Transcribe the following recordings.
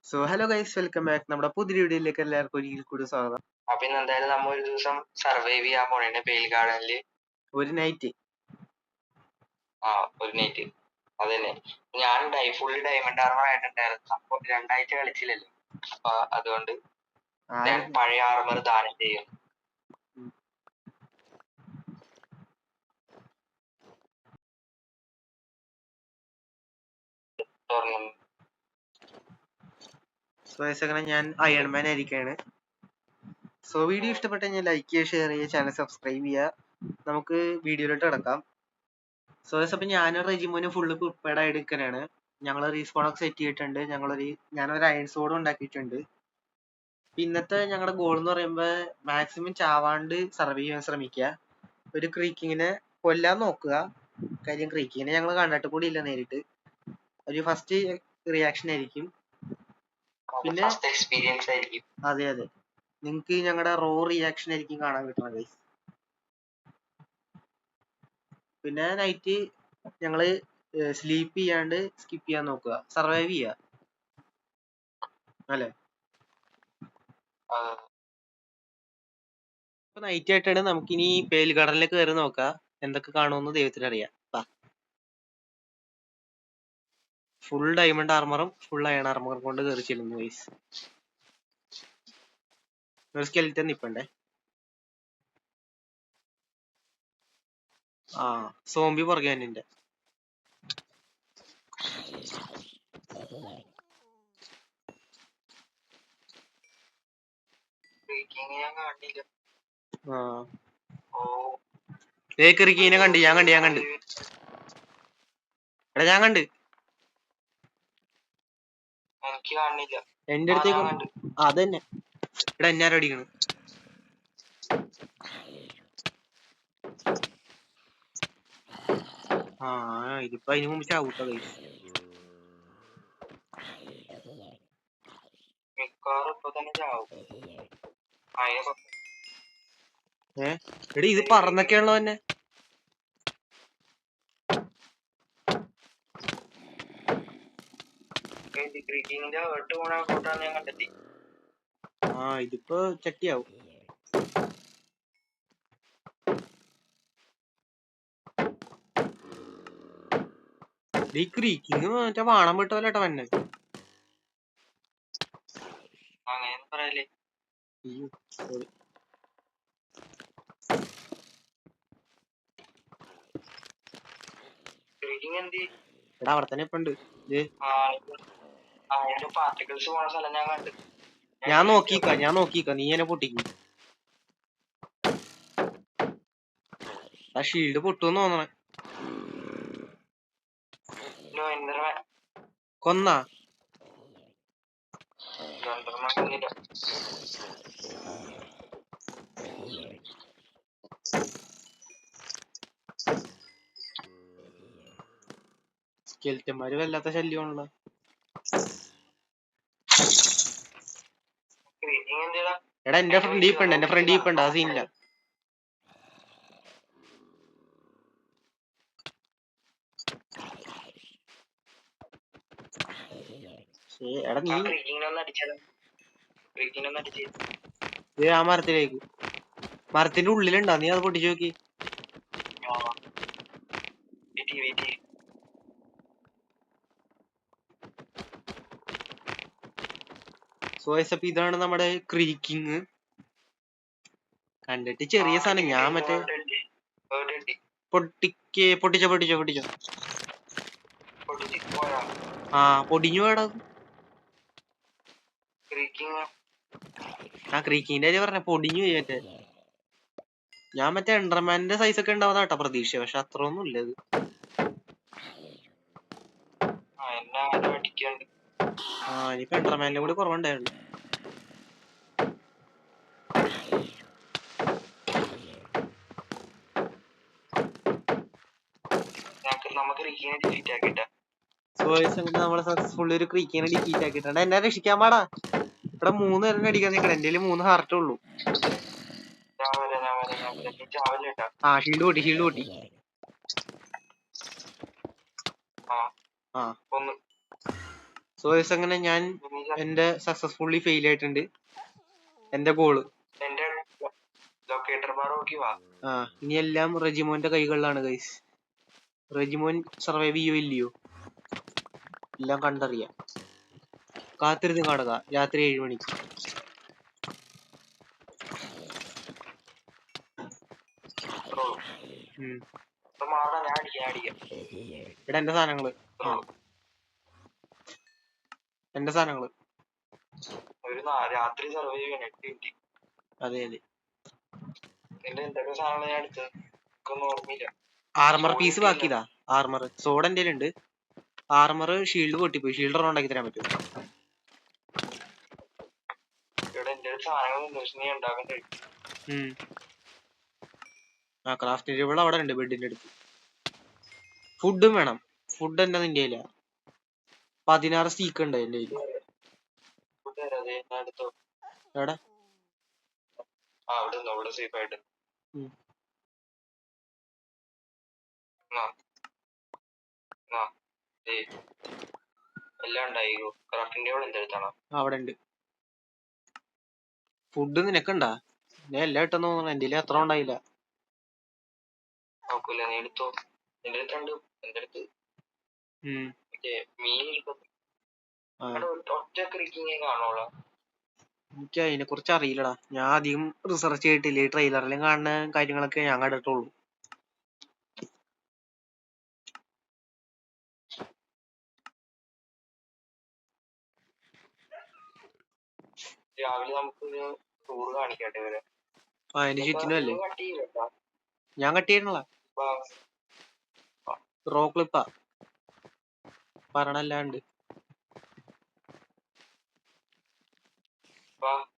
So hello guys, welcome back. നമ്മുടെ പുതിയ വീഡിയോയിലേക്ക് എല്ലാവർക്കും ഒരിക്കൽ കൂടി സ്വാഗതം. അപ്പൊ ഇന്ന് എന്തായാലും നമ്മ ഒരു ദിവസം സർവൈവ് ചെയ്യാൻ പോണേ പെയിൽ ഗാർഡനില് ഒരു നൈറ്റ് ഒരു നൈറ്റ്. അതന്നെ ഞാൻ ഫുള്ള് ഡയമണ്ട് ആർമർ ആയിട്ടുണ്ടായിരുന്നു. അപ്പൊ 2 ആഴ്ച കളിച്ചില്ലല്ലോ, അപ്പൊ അതുകൊണ്ട് ഞാൻ പഴയ ആർമർ ദാനം ചെയ്യും. ഞാൻ അയൺമാൻ ആയിരിക്കാണ്. സോ വീഡിയോ ഇഷ്ടപ്പെട്ട കഴിഞ്ഞാൽ ലൈക്ക് ചെയ്യുക, ഷെയർ ചെയ്യുക, ചാനൽ സബ്സ്ക്രൈബ് ചെയ്യുക. നമുക്ക് വീഡിയോയിലോട്ട് കിടക്കാം. സോ അപ്പൊ ഞാനും റെജിമോനും ഫുള്ള് പ്രിപ്പയർഡ് ആയിട്ട് നിൽക്കാനാണ്. ഞങ്ങൾ റീസ്പോണൊക്കെ സെറ്റ് ചെയ്തിട്ടുണ്ട്. ഞാനൊരു അയൺ സോഡ് ഉണ്ടാക്കിയിട്ടുണ്ട്. ഇന്നത്തെ ഞങ്ങളുടെ ഗോൾ എന്ന് പറയുമ്പോൾ മാക്സിമം ചാവാണ്ട് സർവൈവ് ചെയ്യാൻ ശ്രമിക്കുക. ഒരു ക്രീക്കിങ്ങിനെ കൊല്ലാൻ നോക്കുക. കാര്യം ക്രീക്കിങ്ങിനെ ഞങ്ങൾ കണ്ടിട്ട് കൂടി ഇല്ല നേരിട്ട്. ഒരു ഫസ്റ്റ് റിയാക്ഷൻ ആയിരിക്കും. പിന്നെ എക്സ്പീരിയൻസ് ആയിരിക്കും. അതെ നിങ്ങൾക്ക് ഞങ്ങളുടെ റോ റിയാക്ഷൻ ആയിരിക്കും കാണാൻ കിട്ടുന്നത്. പിന്നെ നൈറ്റ് ഞങ്ങള് സ്ലീപ്പ് ചെയ്യാണ്ട് സ്കിപ്പ് ചെയ്യാൻ നോക്കുക, സർവൈവ് ചെയ്യുക അല്ലേ. ഇപ്പൊ നൈറ്റ് ആയിട്ടാണ്. നമുക്കിനി പേൽ ഗാർഡനിലേക്ക് കയറി നോക്കാം, എന്തൊക്കെ കാണുമെന്ന് ദൈവത്തിനറിയാം. ഫുൾ ഡയമണ്ട് ആർമറും ഫുൾ അയൺ ആർമറും കൊണ്ട് കയറി ചെല്ലുന്നു ഗൈസ്. ഒരു സ്കെൽറ്റൻ നിപ്പണ്ടേ. സോംബി പുറകെ തന്നെ. ക്രീക്കിങ്ങിനെ കണ്ട് ഞാൻ കണ്ട് എടാ, ഞാൻ കണ്ട്. എന്റെ അടുത്തേക്ക് അതന്നെ. എടാ, എന്നാരും അടിക്കണ്. ഇതിപ്പോ അതിന് മുമ്പ് ചാവൂട്ടോ ഗൈസ്. എടാ, ഇത് പറന്നൊക്കെയാണല്ലോ തന്നെ. ഇതിപ്പോ ചട്ടിയാവും. ഈ ക്രീക്കിങ് മറ്റേ വാണം വിട്ടോലേട്ടാ വന്നെ. എടാ, അവിടെ തന്നെ ഇപ്പൊ ഉണ്ട്. ഞാൻ നോക്കിക്ക നീ എന്നെ പൊട്ടിക്കും. ആ ഷീൽഡ് പൊട്ടുമെന്ന് തോന്നണേ. കൊന്നാ സ്കെൽറ്റന്മാര് വല്ലാത്ത ശല്യമാണല്ലോ. എടാ, എന്റെ ഫ്രണ്ട് ഇപ്പണ്ട് ആ സീനില്ല. എടാ നീ ആ മരത്തിലേക്ക്, മരത്തിന്റെ ഉള്ളിലുണ്ടാ, നീ അത് പൊട്ടിച്ചു നോക്കി. സോ ഇതാണ് നമ്മുടെ ക്രീക്കിങ്. കണ്ടിട്ട് ചെറിയ സാധനം. ഞാൻ മറ്റേ പൊട്ടിച്ചോ പൊടിഞ്ഞു വേടാ. ക്രീക്കിങ്ങിന്റെ കാര്യം പറഞ്ഞ പൊടിഞ്ഞു പോയി. ഞാൻ മറ്റേ എൻഡർമാന്റെ സൈസ് ഒക്കെ ഉണ്ടാവുന്ന കേട്ടോ പ്രതീക്ഷ, പക്ഷെ അത്ര ഒന്നും ഇല്ല ഇത്. ഇനിയിപ്പോ എൻഡർമാന്റെ കൂടി കുറവുണ്ടായിരുന്നു. നമ്മള് സക്സസ്ഫുള്ളി ഒരു ക്രീക്കിനെ ഡിഫീറ്റ് ആക്കിയിട്ടുണ്ട്. എന്നെ രക്ഷിക്കാൻ പാടാ. ഇവിടെ 3 പേരെ അടിക്കാൻ നിൽക്കണം. എന്റെ 3 ഹാർട്ടേ ഉള്ളൂ. ഷീൽഡ് പൊട്ടി. സോ അങ്ങനെ ഞാൻ എന്റെ സക്സസ്ഫുള്ളി ഫെയിൽ ആയിട്ടുണ്ട്. എന്റെ ഗോള്. ആ ഇനി എല്ലാം റെജിമോന്റെ കൈകളിലാണ് ഗൈസ്. റെജിമോൻ സർവൈവ് ചെയ്യോ ഇല്ലയോ എല്ലാം കണ്ടറിയാം. കാത്തിരുന്ന് കാണുക രാത്രി 7 മണിക്ക്. ഇവിടെ എന്റെ സാധനങ്ങള്. എന്റെ സാധനങ്ങള്. രാത്രി സർവൈവ് ചെയ്യാൻ 8 മിനിറ്റ്. അതെ അതെ. എന്തൊക്കെ സാധനങ്ങൾ ഞാൻ എടുത്തത് ഓർമ്മയില്ല. ആർമർ പീസ് ബാക്കിയതാ. ആർമർ സോഡ് എന്റെ ഉണ്ട്. ആർമർ ഷീൽഡ് പൊട്ടിപ്പോയി. ഷീൽഡ് ഉണ്ടാക്കി തരാൻ പറ്റുമോ? ആ ക്രാഫ്റ്റിംഗ് ടേബിൾ അവിടെ ഉണ്ട് ബെഡിന്റെ അടുത്ത്. ഫുഡും വേണം. ഫുഡ് എന്താ നിന്റെ കയ്യില? 16 സ്റ്റീക്ക് ഉണ്ട് എന്റെ കയ്യിൽ. എവിടെ? അവിടെ ഉണ്ട്. ഫുഡ് നിനക്കുണ്ടാ? ഞാൻ എല്ലാം ഇട്ടെന്ന് തോന്നുന്നു. എന്റെ കയ്യിൽ അത്ര ഉണ്ടായില്ല. എനിക്ക് അതിനെ കുറിച്ച് അറിയില്ലടാ. ഞാൻ അധികം റിസർച്ച് ചെയ്തിട്ടില്ല. ഈ ട്രെയിലറിലും കാണുന്ന കാര്യങ്ങളൊക്കെ ഞാൻ കണ്ടിട്ടുള്ളൂ. രാവിലെ നമുക്കൊരു ടൂർ കാണിക്കട്ടെ ഇവരെ. അതിന് ചുറ്റിനും അല്ലേ? ഞാൻ കട്ട് ചെയ്യണല്ല. റോ ക്ലിപ്പാ പറഞ്ഞല്ലാണ്ട്.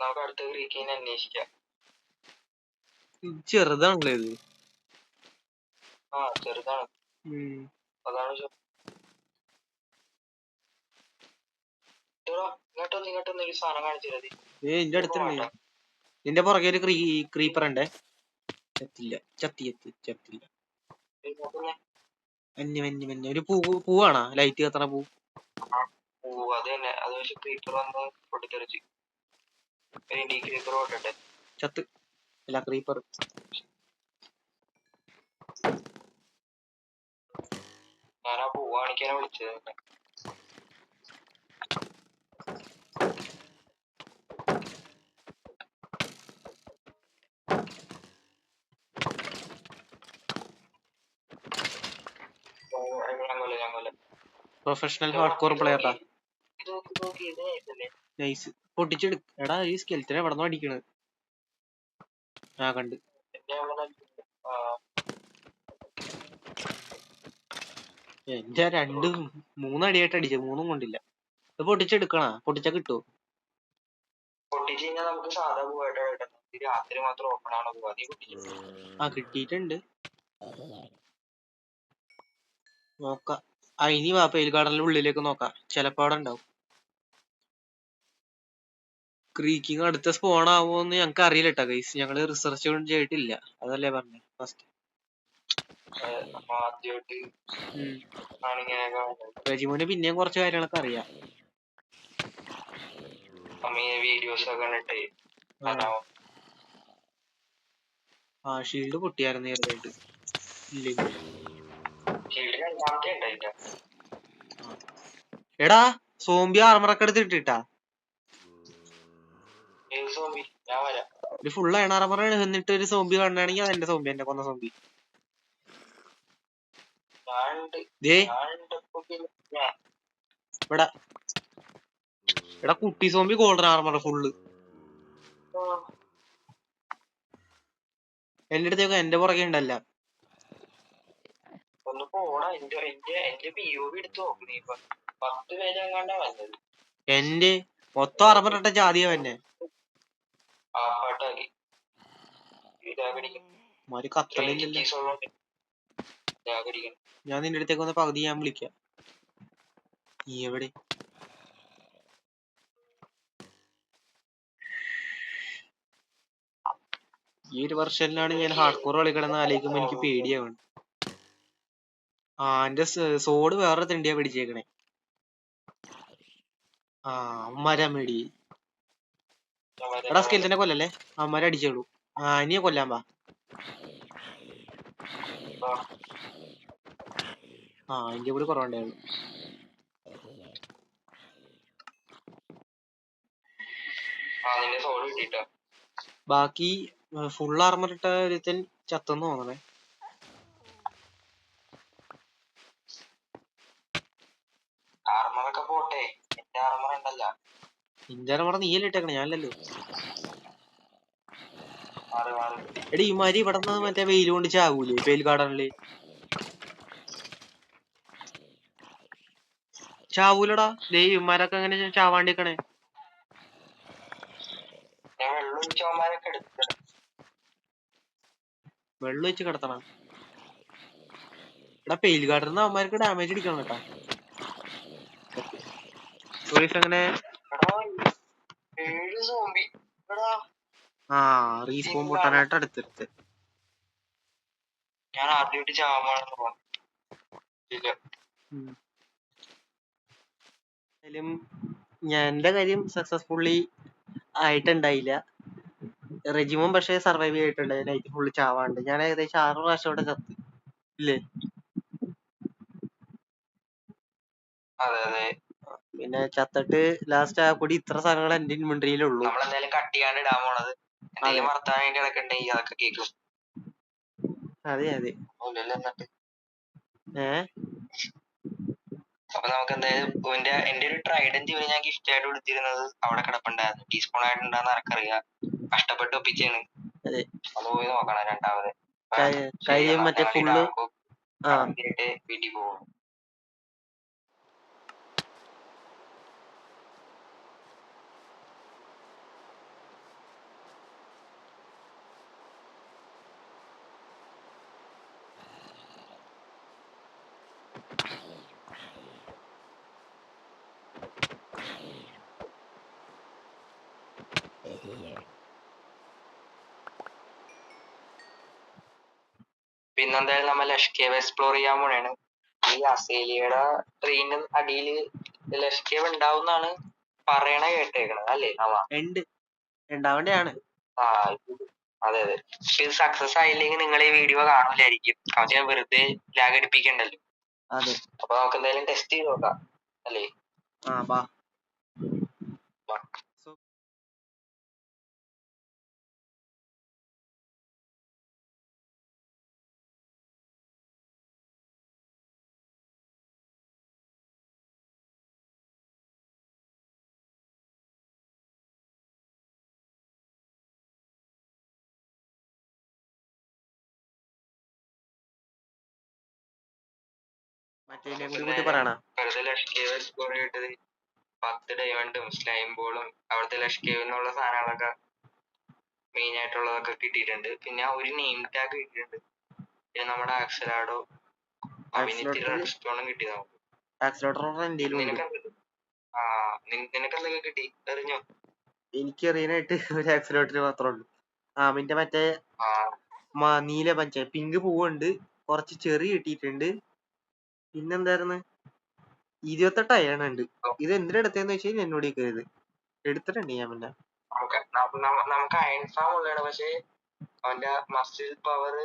നമുക്ക് അടുത്ത ഗ്രീക്കിനെ അന്വേഷിക്കാം. ചെറുതാണല്ലേ ഇത്? ചെറുതാണ്. അതാണ് സാധനം കാണിച്ചത്. എന്റെ അടുത്തുണ്ട്. നിന്റെ പുറകെ ഒരു ക്രീപ്പർ ഉണ്ടേ. ചത്തില്ല. ഒരു പൂവാണോ? ലൈറ്റ് കത്തണ പൂ. അത് തന്നെ. അത് പക്ഷെ ക്രീപ്പർ വന്ന് പൊട്ടിത്തെറിച്ച്. ചത്ത് അല്ല ക്രീപ്പർ. ഞാൻ ആ പൂ കാണിക്കാനാ വിളിച്ചത്. പ്രൊഫഷണൽ ഹാർഡ് കോർ പ്ലെയറാ. നൈസ്. പൊട്ടിച്ചെടു. എടാ ഈ സ്കെൽറ്റനെ എവിടെ നിന്നോ അടിക്കണത്? ആ കണ്ട്. എന്റെ 2-3 അടിയായിട്ട് അടിച്ചു. 3 കൊണ്ടില്ല. ഇത് പൊട്ടിച്ചെടുക്കണ? പൊട്ടിച്ചാ കിട്ടുമോ? ആ കിട്ടിയിട്ടുണ്ട്. നോക്കാം. ഇനി വാ പെയിൽ ഗാർഡനിലെ ഉള്ളിലേക്ക് നോക്കാം. ചിലപ്പോ അവിടെ ഉണ്ടാവും. ക്രീക്കിങ് അടുത്ത സ്പോൺ ആവുമോന്ന് ഞങ്ങക്ക് അറിയില്ല കേട്ടോ ഗൈസ്. ഞങ്ങള് റിസർച്ച് ഒന്നും ചെയ്തിട്ടില്ല. അതല്ലേ പറഞ്ഞേ ഫസ്റ്റ്. റെജിമോന് പിന്നെയും കുറച്ച് കാര്യങ്ങളൊക്കെ അറിയാം. ഷീൽഡ് പൊട്ടിയായിരുന്നു ചെറുതായിട്ട്. എടാ സോംബി ആർമറൊക്കെ എടുത്തിട്ടാ. ഒരു ഫുൾ അയൺ ആർമർ എന്നിട്ട് ഒരു സോംബി കാണുകയാണെങ്കിൽ അതെന്റെ സോംബി, എന്റെ കൊന്ന സോംബി. എടാ കുട്ടി സോംബി ഗോൾഡൻ ആർമർ ഫുള്ള്. എന്റെ അടുത്തേക്ക് എന്റെ പുറകെ ഉണ്ടല്ല. എന്റെ മൊത്തം ആർമർ ഇട്ട ജാതിയാ തന്നെ. മാരി കത്തണില്ലല്ലോ. ഞാൻ നിന്റെ അടുത്തേക്ക് വന്ന പകുതി ഞാൻ വിളിക്കാം. നീ എവിടെ? ഈ ഒരു വെർഷനിലാണ് ഞാൻ ഹാർഡ് കോർ കളിക്കണമെന്ന് ആലോചിക്കുമ്പോ എനിക്ക് പേടിയാവണം. എന്റെ സോഡ് വേറെ തെണ്ടിയാ പിടിച്ചേക്കണേ. അവന്മാരാ മേടി. എടാ സ്കെൽറ്റനെ കൊല്ലല്ലേ, അവന്മാരെ അടിച്ചോളൂ. ഇനിയെ കൊല്ലാൻ വാ. അതിന്റെ കൂടി കുറവുണ്ടായിരുന്നു. ബാക്കി ഫുൾ ആർമർ ഇട്ട ഒരുത്തൻ ചത്തെന്ന് തോന്നണേ. നിന്റെ ആർമർ നീയല്ലേ ഇട്ടേക്കണേ, ഞാനല്ലോ. എടി ഇമാരി ഇവിടെ നിന്ന് മറ്റേ വെയിൽ കൊണ്ട് ചാവൂലേ വെയിൽ ഗാർഡനില്? ചാവൂലടാ. ദേ ഇമാരൊക്കെ അങ്ങനെ ചാവാണ്ടിരിക്കണേ. വെള്ളം വെച്ച് കിടത്തണം. എടാ പെയിൽ ഗാർഡനിന്ന് അവന്മാർക്ക് ഡാമേജ് അടിക്കണം കേട്ടാ. അങ്ങനെ റീസ്പോൺ പൊട്ടാനായിട്ട് അടുത്തെടുത്ത്. ഞാൻ ആദ്യമായിട്ട് ചാവാണെന്ന് എന്റെ കാര്യം സക്സസ്ഫുള്ളി ആയിട്ടുണ്ടായില്ല. റെജിമോൻ പക്ഷെ സർവൈവ് ചെയ്തിട്ടുണ്ട്. നൈറ്റ് ഫുള്ള് ചാവാണ്ട്. ഞാൻ ഏകദേശം 6 പ്രാവശ്യം ഇവിടെ ചത്ത് ഇല്ലേ. പിന്നെ ചത്തിട്ട് ലാസ്റ്റ് ആ കൂടി ഇത്ര സാധനങ്ങൾ എന്റെ ഇൻവെന്ററിയിലുള്ളൂ. അതെ അതെ. അപ്പൊ നമുക്ക് എന്തായാലും എന്റെ ഒരു ട്രൈഡന്റ് ഇവര് ഞാൻ ഗിഫ്റ്റ് ആയിട്ട് കൊടുത്തിരുന്നത് അവിടെ കിടപ്പുണ്ടായിരുന്നു. ടീസ്പൂൺ ആയിട്ടുണ്ടാന്ന് ആർക്കറിയാം. കഷ്ടപ്പെട്ട് ഒപ്പിച്ചാണ്. അത് പോയി നോക്കണം രണ്ടാമത്. മറ്റേ ഫുള്ള് വീട്ടിൽ പോകും. പിന്നെന്തായാലും നമ്മൾ ലഷ് കേവ് എക്സ്പ്ലോർ ചെയ്യാൻ പോണേണ്. ഈ അസേലിയയുടെ ട്രെയിനിന് അടിയിൽ ലഷ് കേവ് ഉണ്ടാവുന്നാണ് പറയണ കേട്ടേക്കണത് അല്ലേ? ഉണ്ടാവേണ്ടതാണ്. അതെ അതെ. ഇത് സക്സസ് ആയില്ലെങ്കിൽ നിങ്ങൾ ഈ വീഡിയോ കാണൂലായിരിക്കും. പക്ഷെ വെറുതെ ലാഗ് അടിപ്പിക്കണ്ടല്ലോ. അപ്പൊ നമുക്ക് എന്തായാലും ടെസ്റ്റ് ചെയ്ത് നോക്കാം അല്ലേ? വെറുതെ ലഷ് കേവ് എക്സ്പ്ലോർ ചെയ്തിട്ട് 10 ഡയമണ്ടും സ്ലൈം ബോളും അവിടുത്തെ ലഷ് കേവിനുള്ള സാധനങ്ങളൊക്കെ മെയിൻ ആയിട്ടുള്ളതൊക്കെ കിട്ടിയിട്ടുണ്ട്. പിന്നെ ഒരു നെയിം ടാഗ് കിട്ടിയിട്ടുണ്ട്. പിന്നെ നമ്മുടെ ആക്സലാഡോ റെഡ് സ്റ്റോണും കിട്ടി നമുക്ക്. നിനക്കെന്തൊക്കെ കിട്ടി എറിഞ്ഞോ? എനിക്ക് എറിയാനായിട്ട് ഒരു ആക്സിലേറ്റർ മാത്രമേ ഉള്ളൂ. പിന്നെ മറ്റേ നീല പഞ്ച പിങ്ക് പൂവുണ്ട്, കുറച്ച് ചെറി കിട്ടിയിട്ടുണ്ട്. പിന്നെന്തായിരുന്നു, 28 അയൺ ഉണ്ട്. ഇത് എന്തിനാ എടുത്തതെന്ന് വെച്ച് കഴിഞ്ഞാൽ എന്നോട് ചോദിക്കരുത്. എടുത്തിട്ടുണ്ട് ഞാൻ. പിന്നെ നമുക്ക് അയൺ ഫാം ഉള്ളതാണ്. പക്ഷേ അവന്റെ മസിൽ പവർ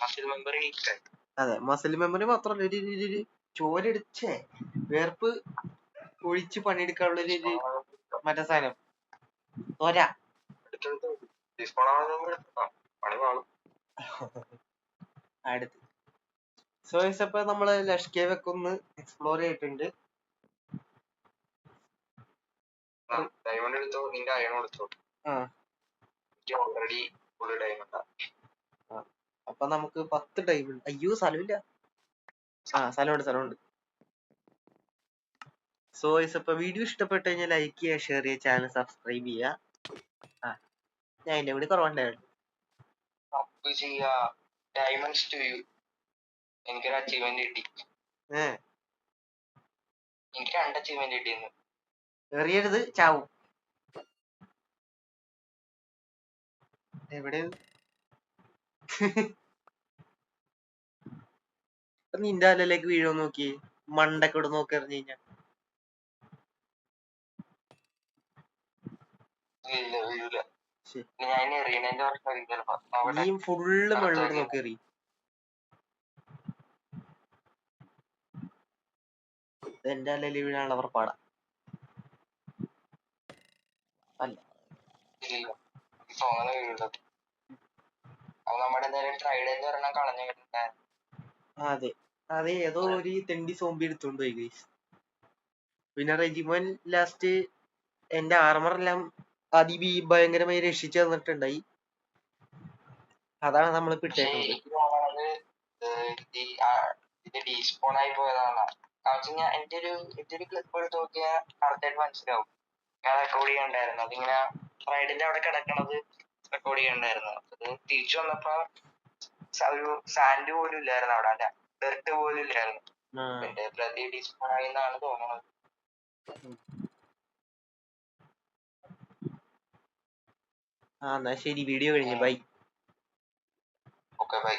മസിൽ മെമ്മറി വീക്കായി. അതെ, മസിൽ മെമ്മറി മാത്രമല്ല, ഒരു ചോരെടുത്തേ വേർപ്പ് ഒഴിച്ച് പണിയെടുക്കാനുള്ള ഒരു മറ്റേ സാധനം അടുത്ത്. ഇപ്പൊ നമ്മള് ലഷ് കേവ് ഒക്കെ ഒന്ന് എക്സ്പ്ലോർ ചെയ്തിട്ടുണ്ട്. അപ്പൊ നമുക്ക് 10 ഡയമണ്ട്. അയ്യോ സ്ഥലമില്ല. സ്ഥലമുണ്ട്. ഇപ്പൊ വീഡിയോ ഇഷ്ടപ്പെട്ടു കഴിഞ്ഞാൽ ലൈക്ക് ചെയ്യുക, ഷെയർ ചെയ്യുക, ചാനൽ സബ്സ്ക്രൈബ് ചെയ്യുക. ഞാൻ എന്റെ കൂടി കുറവുണ്ടായിരുന്നു. എനിക്കൊരു അച്ചീവ്മെന്റ് കിട്ടി. എനിക്ക് 2 അച്ചീവ്മെന്റ് കിട്ടിയിരുന്നു. എറിയരുത്, ചാവും. എവിടെ നിന്റെ അലയിലേക്ക് വീഴോ നോക്കി മണ്ടക്കോട് നോക്കി എറിഞ്ഞു കഴിഞ്ഞാ ഇല്ല വീഴൂല. ശ്ശെ. ഞാൻ എറിയണേന്റെ പ്രശ്നം ചിലപ്പോ അവിടെ നീയും ഫുള്ള് അടുത്ത് വെള്ളോട്ട് നോക്കി. നോക്കി എറി. എന്റെ അല്ലെ വീഴാനുള്ള പുറപ്പാടാ. അല്ല ഇല്ല തോന്നണ വീഴൂല. അപ്പൊ നമ്മുടെ എന്തായാലും ട്രൈഡന്റ് ഒരെണ്ണം കളഞ്ഞു കിട്ടുന്നുണ്ടായിരുന്നു. അതെ അതെ, ഏതോ ഒരു തെണ്ടി സോംബി എടുത്തോണ്ട് പോയി guys. പിന്നെ റെജിമോൻ ലാസ്റ്റ് എന്റെ ആർമർ എല്ലാം ഭയങ്കരമായി രക്ഷിച്ചു തന്നിട്ടുണ്ടായി. അതാണ് നമ്മൾ പക്ഷെ ഇട്ടേക്കുന്നത്. എനിക്ക് തോന്നണത് ഇത് ഡീസ്പോൺ ആയി പോയതാണ്. എന്റെ ഒരു ക്ലിപ്പ് എടുത്ത് നോക്കിയാൽ കറക്റ്റായിട്ട് മനസ്സിലാവും. ഞാൻ റെക്കോർഡ് ചെയ്യണ്ടായിരുന്നു. അതിങ്ങനെ റൈഡിന്റെ അവിടെ കിടക്കണത് റെക്കോർഡ് ചെയ്യണ്ടായിരുന്നു. അത് തിരിച്ചു വന്നപ്പോ ഒരു സാൻഡ് പോലും ഇല്ലായിരുന്നു അവിടെ. അല്ല ഡെർട്ട് പോലും ഇല്ലായിരുന്നു. എന്റെ പ്രതി ഡീസ്പോൺ ആയി എന്നാണ് തോന്നുന്നത്. എന്നാ ശരി, വീഡിയോ കഴിഞ്ഞു, ബൈ. Okay bye.